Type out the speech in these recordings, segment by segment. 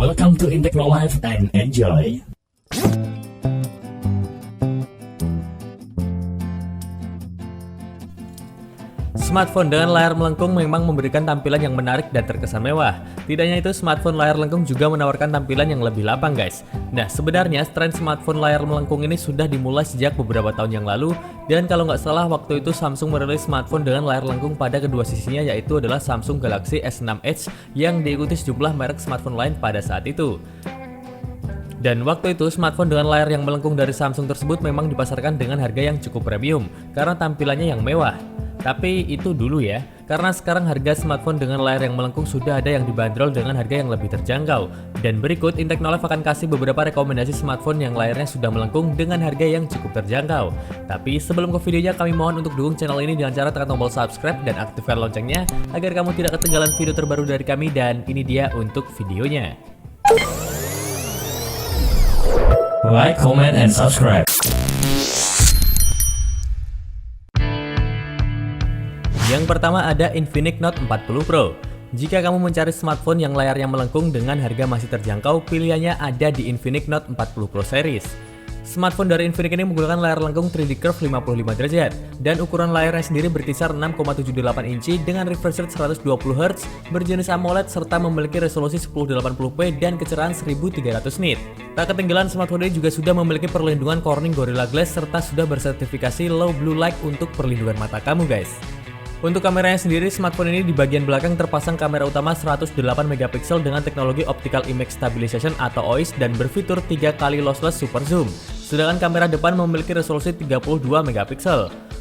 Welcome to Intechno Live and enjoy. Smartphone dengan layar melengkung memang memberikan tampilan yang menarik dan terkesan mewah. Tidak hanya itu, smartphone layar lengkung juga menawarkan tampilan yang lebih lapang guys. Nah, sebenarnya tren smartphone layar melengkung ini sudah dimulai sejak beberapa tahun yang lalu. Dan kalau nggak salah, waktu itu Samsung merilis smartphone dengan layar lengkung pada kedua sisinya, yaitu adalah Samsung Galaxy S6 Edge yang diikuti sejumlah merek smartphone lain pada saat itu. Dan waktu itu smartphone dengan layar yang melengkung dari Samsung tersebut memang dipasarkan dengan harga yang cukup premium karena tampilannya yang mewah. Tapi itu dulu ya, karena sekarang harga smartphone dengan layar yang melengkung sudah ada yang dibanderol dengan harga yang lebih terjangkau. Dan berikut Intechno Live akan kasih beberapa rekomendasi smartphone yang layarnya sudah melengkung dengan harga yang cukup terjangkau. Tapi sebelum ke videonya, kami mohon untuk dukung channel ini dengan cara tekan tombol subscribe dan aktifkan loncengnya agar kamu tidak ketinggalan video terbaru dari kami. Dan ini dia untuk videonya. Like, comment, and subscribe. Yang pertama ada Infinix Note 40 Pro. Jika kamu mencari smartphone yang layarnya melengkung dengan harga masih terjangkau, pilihannya ada di Infinix Note 40 Pro series. Smartphone dari Infinix ini menggunakan layar lengkung 3D Curve 55 derajat dan ukuran layarnya sendiri berkisar 6,78 inci dengan refresh rate 120 Hz, berjenis AMOLED serta memiliki resolusi 1080p dan kecerahan 1300 nit. Tak ketinggalan, smartphone ini juga sudah memiliki perlindungan Corning Gorilla Glass serta sudah bersertifikasi Low Blue Light untuk perlindungan mata kamu guys. Untuk kameranya sendiri, smartphone ini di bagian belakang terpasang kamera utama 108 MP dengan teknologi Optical Image Stabilization atau OIS dan berfitur 3 kali lossless super zoom. Sedangkan kamera depan memiliki resolusi 32 MP.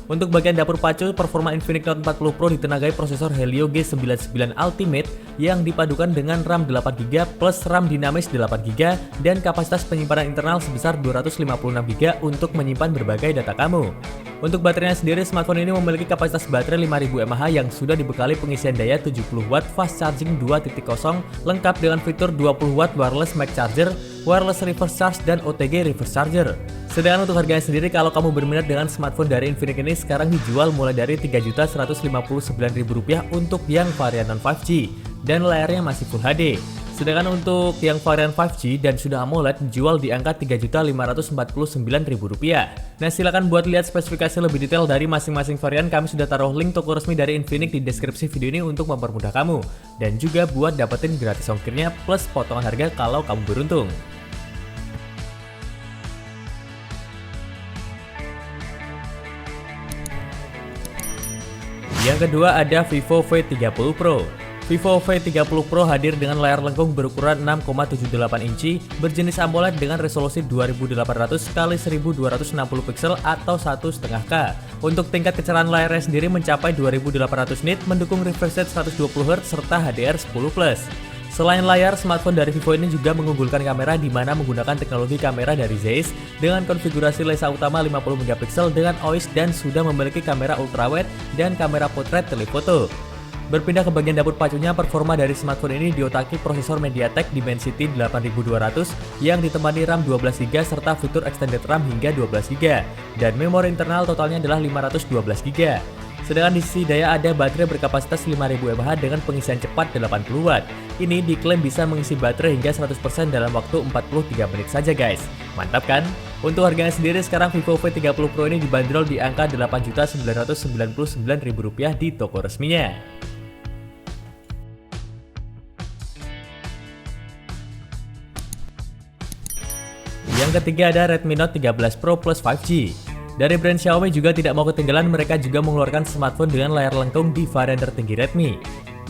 Untuk bagian dapur pacu, performa Infinix Note 40 Pro ditenagai prosesor Helio G99 Ultimate yang dipadukan dengan RAM 8GB plus RAM dinamis 8GB dan kapasitas penyimpanan internal sebesar 256GB untuk menyimpan berbagai data kamu. Untuk baterainya sendiri, smartphone ini memiliki kapasitas baterai 5000 mAh yang sudah dibekali pengisian daya 70W fast charging 2.0 lengkap dengan fitur 20W wireless mic charger, wireless reverse charge, dan OTG reverse charger. Sedangkan untuk harganya sendiri, kalau kamu berminat dengan smartphone dari Infinix ini sekarang dijual mulai dari Rp3.159.000 untuk yang varian non 5G dan layarnya masih Full HD. Sedangkan untuk yang varian 5G dan sudah AMOLED dijual di angka Rp3.549.000. Nah, silakan buat lihat spesifikasi lebih detail dari masing-masing varian. Kami sudah taruh link toko resmi dari Infinix di deskripsi video ini untuk mempermudah kamu. Dan juga buat dapetin gratis ongkirnya plus potongan harga kalau kamu beruntung. Yang kedua ada Vivo V30 Pro. Vivo V30 Pro hadir dengan layar lengkung berukuran 6,78 inci berjenis AMOLED dengan resolusi 2800 x 1260 pixel atau 1,5K. Untuk tingkat kecerahan layarnya sendiri mencapai 2800 nit, mendukung refresh rate 120 Hz serta HDR10+. Selain layar, smartphone dari Vivo ini juga mengunggulkan kamera di mana menggunakan teknologi kamera dari Zeiss dengan konfigurasi lensa utama 50 MP dengan OIS dan sudah memiliki kamera ultrawide dan kamera potret telefoto. Berpindah ke bagian dapur pacunya, performa dari smartphone ini diotaki prosesor MediaTek Dimensity 8200 yang ditemani RAM 12GB serta fitur extended RAM hingga 12GB dan memori internal totalnya adalah 512GB. Sedangkan di sisi daya ada baterai berkapasitas 5000 mAh dengan pengisian cepat 80W. Ini diklaim bisa mengisi baterai hingga 100% dalam waktu 43 menit saja guys. Mantap kan? Untuk harganya sendiri sekarang Vivo V30 Pro ini dibanderol di angka Rp8.999.000 di toko resminya. Yang ketiga ada Redmi Note 13 Pro plus 5G. Dari brand Xiaomi juga tidak mau ketinggalan, mereka juga mengeluarkan smartphone dengan layar lengkung di varian tertinggi Redmi,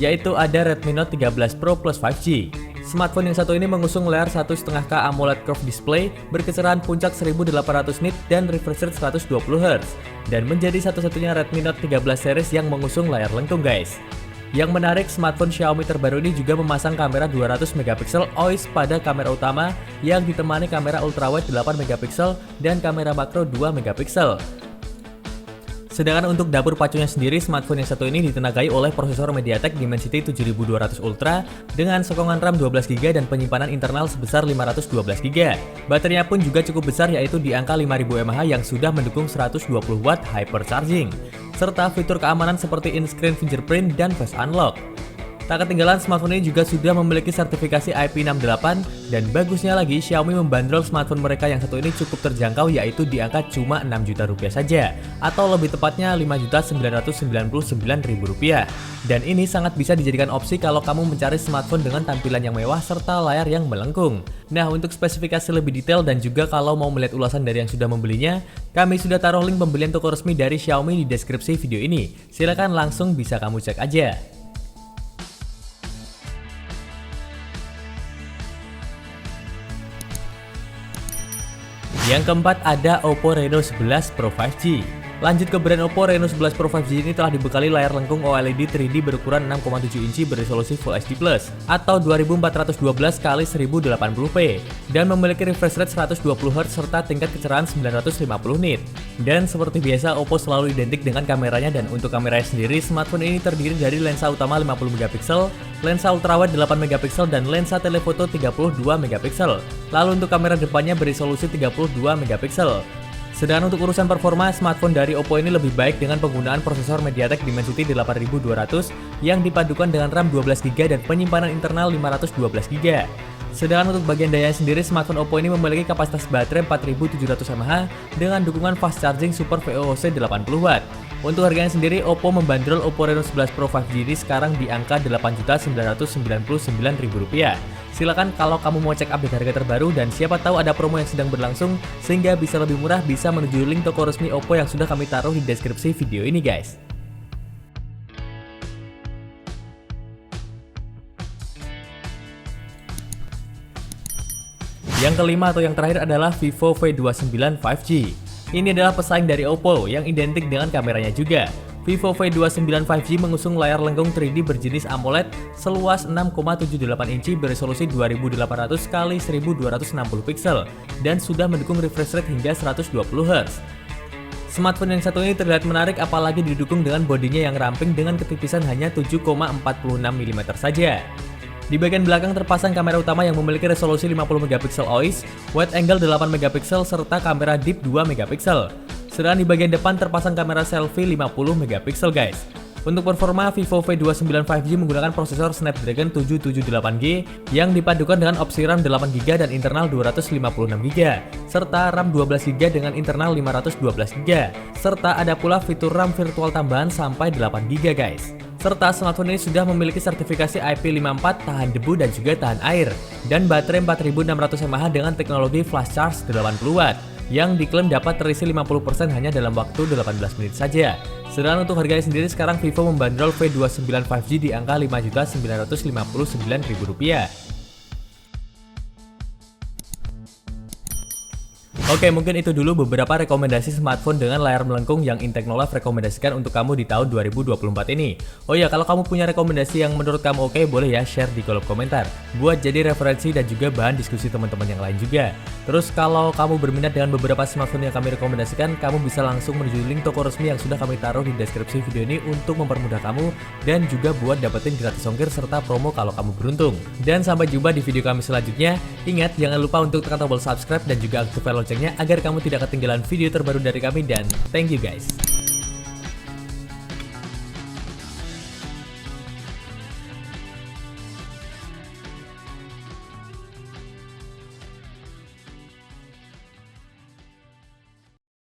yaitu ada Redmi Note 13 Pro plus 5G. Smartphone yang satu ini mengusung layar 1,5K AMOLED Curve Display berkecerahan puncak 1800 nit dan refresh rate 120 Hz dan menjadi satu-satunya Redmi Note 13 series yang mengusung layar lengkung guys. Yang menarik, smartphone Xiaomi terbaru ini juga memasang kamera 200 MP OIS pada kamera utama yang ditemani kamera ultrawide 8 MP dan kamera makro 2 MP. Sedangkan untuk dapur pacunya sendiri, smartphone yang satu ini ditenagai oleh prosesor MediaTek Dimensity 7200 Ultra dengan sokongan RAM 12GB dan penyimpanan internal sebesar 512GB. Baterainya pun juga cukup besar, yaitu di angka 5000 mAh yang sudah mendukung 120W hypercharging serta fitur keamanan seperti in-screen fingerprint dan face unlock. Tak ketinggalan, smartphone ini juga sudah memiliki sertifikasi IP68 dan bagusnya lagi Xiaomi membandrol smartphone mereka yang satu ini cukup terjangkau, yaitu di angka cuma 6 juta rupiah saja, atau lebih tepatnya 5.999.000 rupiah. Dan ini sangat bisa dijadikan opsi kalau kamu mencari smartphone dengan tampilan yang mewah serta layar yang melengkung. Nah, untuk spesifikasi lebih detail dan juga kalau mau melihat ulasan dari yang sudah membelinya, kami sudah taruh link pembelian toko resmi dari Xiaomi di deskripsi video ini. Silahkan langsung bisa kamu cek aja. Yang keempat ada Oppo Reno 11 Pro 5G. Lanjut ke brand Oppo, Reno 11 Pro 5G ini telah dibekali layar lengkung OLED 3D berukuran 6,7 inci beresolusi Full HD Plus atau 2412x1080p dan memiliki refresh rate 120Hz serta tingkat kecerahan 950 nit. Dan seperti biasa, Oppo selalu identik dengan kameranya, dan untuk kameranya sendiri, smartphone ini terdiri dari lensa utama 50MP, lensa ultrawide 8MP dan lensa telefoto 32MP. Lalu untuk kamera depannya beresolusi 32MP. Sedangkan untuk urusan performa, smartphone dari Oppo ini lebih baik dengan penggunaan prosesor MediaTek Dimensity 8200 yang dipadukan dengan RAM 12GB dan penyimpanan internal 512GB. Sedangkan untuk bagian daya sendiri, smartphone Oppo ini memiliki kapasitas baterai 4700 mAh dengan dukungan fast charging super VOC 80W. Untuk harganya sendiri, Oppo membandrol Oppo Reno 11 Pro 5G ini sekarang di angka Rp8.999.000. Silakan kalau kamu mau cek update harga terbaru dan siapa tahu ada promo yang sedang berlangsung sehingga bisa lebih murah, bisa menuju link toko resmi Oppo yang sudah kami taruh di deskripsi video ini guys. Yang kelima atau yang terakhir adalah Vivo V29 5G. Ini adalah pesaing dari Oppo yang identik dengan kameranya juga. Vivo V29 5G mengusung layar lengkung 3D berjenis AMOLED seluas 6,78 inci beresolusi 2800x1260 pixel dan sudah mendukung refresh rate hingga 120Hz. Smartphone yang satu ini terlihat menarik apalagi didukung dengan bodinya yang ramping dengan ketipisan hanya 7,46mm saja. Di bagian belakang terpasang kamera utama yang memiliki resolusi 50MP OIS, wide angle 8MP serta kamera deep 2MP. Sedangkan di bagian depan terpasang kamera selfie 50MP guys. Untuk performa, Vivo V29 5G menggunakan prosesor Snapdragon 778G yang dipadukan dengan opsi RAM 8GB dan internal 256GB, serta RAM 12GB dengan internal 512GB, serta ada pula fitur RAM virtual tambahan sampai 8GB guys. Serta smartphone ini sudah memiliki sertifikasi IP54 tahan debu dan juga tahan air, dan baterai 4600 mAh dengan teknologi flash charge 80W yang diklaim dapat terisi 50% hanya dalam waktu 18 menit saja. Sedangkan untuk harganya sendiri sekarang Vivo membandrol V29 5G di angka Rp5.959.000. Oke, mungkin itu dulu beberapa rekomendasi smartphone dengan layar melengkung yang Intecnolive rekomendasikan untuk kamu di tahun 2024 ini. Oh ya, kalau kamu punya rekomendasi yang menurut kamu oke, boleh ya share di kolom komentar, buat jadi referensi dan juga bahan diskusi teman-teman yang lain juga. Terus kalau kamu berminat dengan beberapa smartphone yang kami rekomendasikan, kamu bisa langsung menuju link toko resmi yang sudah kami taruh di deskripsi video ini untuk mempermudah kamu dan juga buat dapetin gratis ongkir serta promo kalau kamu beruntung. Dan sampai jumpa di video kami selanjutnya. Ingat, jangan lupa untuk tekan tombol subscribe dan juga aktifkan loncengnya agar kamu tidak ketinggalan video terbaru dari kami, dan thank you guys.